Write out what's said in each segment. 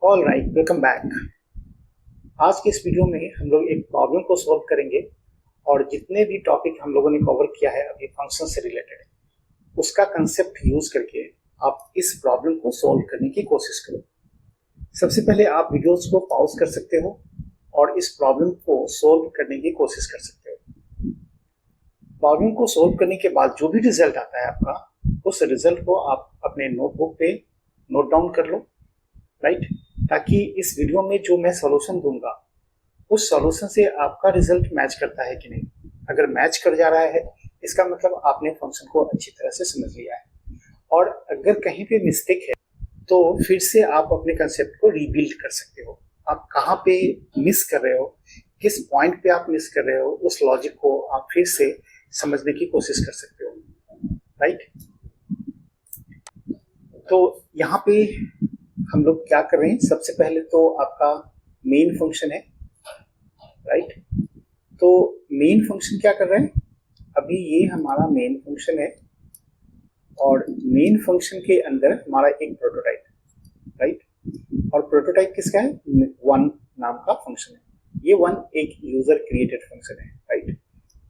All right, welcome back. आज के इस वीडियो में हम लोग एक प्रॉब्लम को सॉल्व करेंगे और जितने भी टॉपिक हम लोगों ने कवर किया है अभी फंक्शन से रिलेटेड, उसका कंसेप्ट यूज करके आप इस प्रॉब्लम को सॉल्व करने की कोशिश करो। सबसे पहले आप वीडियोस को पॉज कर सकते हो और इस प्रॉब्लम को सॉल्व करने की कोशिश कर सकते हो। प्रॉब्लम को सॉल्व करने के बाद जो भी रिजल्ट आता है आपका, उस रिजल्ट को आप अपने नोटबुक पे नोट डाउन कर लो, राइट, ताकि इस वीडियो में जो मैं सॉल्यूशन दूंगा उस सॉल्यूशन से आपका रिजल्ट मैच करता है कि नहीं। अगर मैच कर जा रहा है इसका मतलब आपने फंक्शन को अच्छी तरह से समझ लिया है, और अगर कहीं पे मिस्टेक है तो फिर से आप अपने कंसेप्ट को रीबिल्ड कर सकते हो। आप कहाँ पे मिस कर रहे हो, किस पॉइंट पे आप मिस कर रहे हो, उस लॉजिक को आप फिर से समझने की कोशिश कर सकते हो, राइट। तो यहाँ पे हम लोग क्या कर रहे हैं, सबसे पहले तो आपका मेन फंक्शन है, राइट। तो मेन फंक्शन क्या कर रहा है, अभी ये हमारा मेन फंक्शन है और मेन फंक्शन के अंदर हमारा एक प्रोटोटाइप, राइट। और प्रोटोटाइप किसका है, वन नाम का फंक्शन है। ये वन एक यूजर क्रिएटेड फंक्शन है, राइट,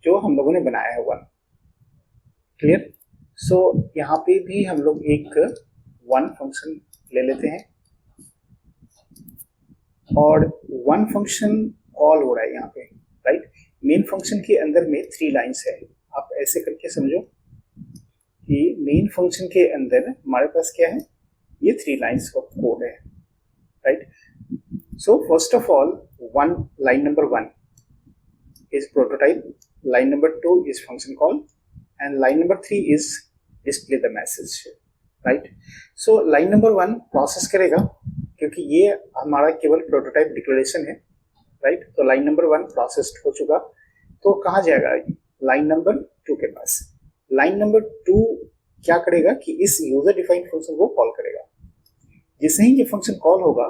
जो हम लोगों ने बनाया है वन। क्लियर। सो यहाँ पे भी हम लोग एक वन फंक्शन ले लेते हैं और वन फंक्शन कॉल हो रहा है यहाँ पे, राइट। मेन फंक्शन के अंदर में 3 लाइंस है। आप ऐसे करके समझो कि मेन फंक्शन के अंदर हमारे पास क्या है, ये 3 लाइंस का कोड है, right. So first of all line number 1 is prototype, line number 2 is function call, and line number 3 is display the message, right. So line number 1 process करेगा क्योंकि ये हमारा केवल प्रोटोटाइप डिक्लेरेशन है, राइट। तो line number 1 processed हो चुका, तो कहाँ जाएगा, लाइन नंबर 2 के पास। लाइन नंबर 2 क्या करेगा कि इस यूजर डिफाइंड फंक्शन को कॉल करेगा। जैसे ही ये फंक्शन कॉल होगा,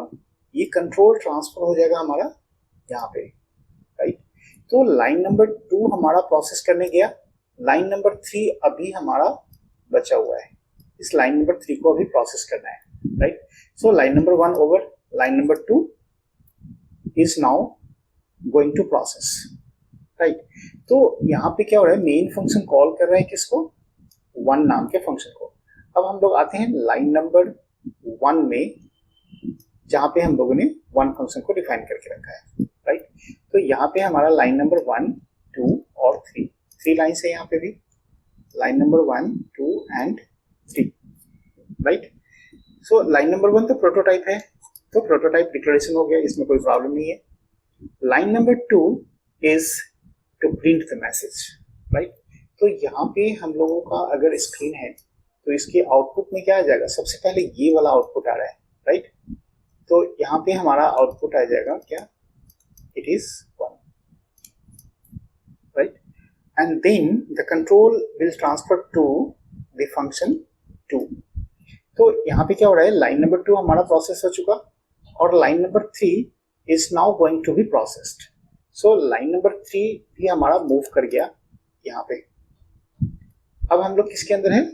ये कंट्रोल ट्रांसफर हो जाएगा हमारा यहाँ पे, राइट। तो लाइन नंबर 2 हमारा प्रोसेस करने गया, लाइन नंबर 3 अभी हमारा बचा हुआ है, इस लाइन नंबर 3 को अभी प्रोसेस करना है, right. So line number 1 over, line number 2 is now going to process, right. तो यहाँ पे क्या हो रहा है, मेन फंक्शन कॉल कर रहा है किसको, वन नाम के फंक्शन को। अब हम लोग आते हैं लाइन नंबर 1 में, जहां पे हम लोगों ने वन फंक्शन को डिफाइन करके रखा है, राइट। तो यहाँ पे हमारा लाइन नंबर 1, 2 और 3 लाइन्स है यहाँ पे भी, line number 1, 2 and 3, right. So line number 1 तो प्रोटोटाइप है, तो प्रोटोटाइप डिक्लेरेशन हो गया, इसमें कोई प्रॉब्लम नहीं है। Line number 2 is to print the message, right. तो यहाँ पे हम लोगों का अगर स्क्रीन है तो इसके आउटपुट में क्या आ जाएगा, सबसे पहले ये वाला आउटपुट आ रहा है, राइट। तो यहाँ पे हमारा आउटपुट आ जाएगा क्या, it is 1, right, and then the control will transfer to the function 2। तो यहाँ पे क्या हो रहा है, लाइन नंबर 2 हमारा प्रोसेस हो चुका और line number 3 is now going to be processed। so line number 3 भी हमारा मूव कर गया यहाँ पे। अब हम लोग किसके अंदर है,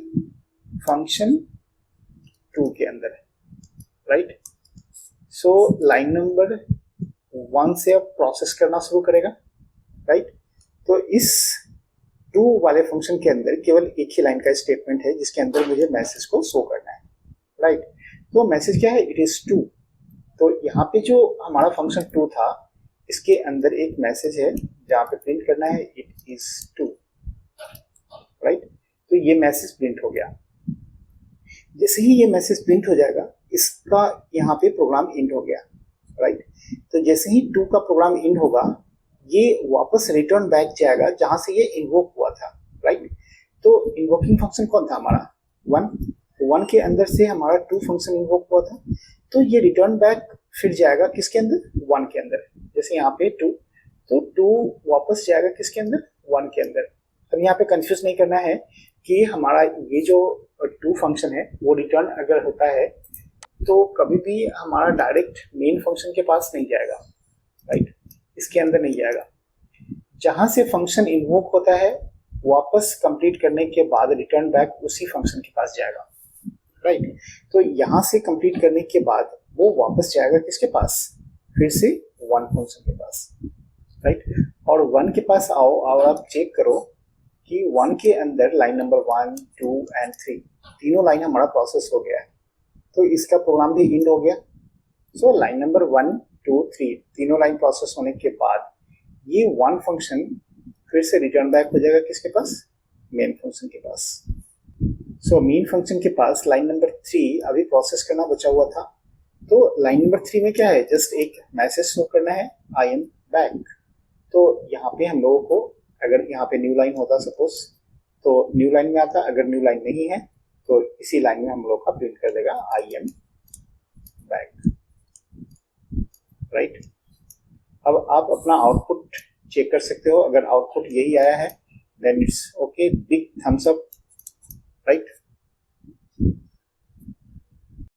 फंक्शन 2 के अंदर है, राइट। सो लाइन नंबर 1 से अब प्रोसेस करना शुरू करेगा, राइट। तो इस 2 वाले फंक्शन के अंदर केवल एक ही लाइन का स्टेटमेंट है जिसके अंदर मुझे मैसेज को शो करना है, राइट। तो मैसेज क्या है, इट इज 2। तो यहाँ पे जो हमारा फंक्शन 2 था, इसके अंदर एक मैसेज है जहाँ पे प्रिंट करना है, इट इज 2, राइट। तो ये मैसेज प्रिंट हो गया। जैसे ही ये मैसेज प्रिंट हो जाएगा, इसका यहाँ पे प्रोग्राम एंड हो गया, राइट। तो जैसे ही 2 का प्रोग्राम एंड होगा, ये वापस रिटर्न बैक जाएगा जहां से ये इन्वोक हुआ था, राइट। तो इन्वोकिंग फंक्शन कौन था हमारा, 1 के अंदर से हमारा 2 फंक्शन इन्वोक हुआ था, तो ये रिटर्न बैक फिर जाएगा किसके अंदर, 1 के अंदर। जैसे यहाँ पे 2, तो 2 वापस जाएगा किसके अंदर, 1 के अंदर। अब यहाँ पे कंफ्यूज नहीं करना है कि हमारा ये जो 2 फंक्शन है वो रिटर्न अगर होता है तो कभी भी हमारा डायरेक्ट मेन फंक्शन के पास नहीं जाएगा, राइट, इसके अंदर नहीं जाएगा। जहां से फंक्शन इन्वोक होता है वापस कंप्लीट करने के बाद रिटर्न बैक उसी फंक्शन के पास जाएगा, राइट। तो यहाँ से कंप्लीट करने के बाद वो वापस जाएगा किसके पास, फिर से वन फंक्शन के पास, राइट। और वन के पास आओ और आप चेक करो कि वन के अंदर लाइन नंबर 1, 2 एंड 3 तीनों लाइन हमारा प्रोसेस हो गया है, तो इसका प्रोग्राम भी इंड हो गया। सो लाइन नंबर 1, 2, 3 तीनों लाइन प्रोसेस होने के बाद ये वन फंक्शन फिर से रिटर्न बैक हो जाएगा किसके पास, मेन फंक्शन के पास। सो मेन फंक्शन के पास लाइन नंबर 3 अभी प्रोसेस करना बचा हुआ था, तो लाइन नंबर 3 में क्या है, जस्ट एक मैसेज शो करना है, आई एम बैक। तो यहाँ पे हम लोगों को अगर यहाँ पे न्यू लाइन होता सपोज तो न्यू लाइन में आता, अगर न्यू लाइन नहीं है तो इसी लाइन में हम लोग का प्रिंट कर देगा आई एम बैक, राइट। अब आप अपना आउटपुट चेक कर सकते हो, अगर आउटपुट यही आया है then it's okay, big thumbs up, right.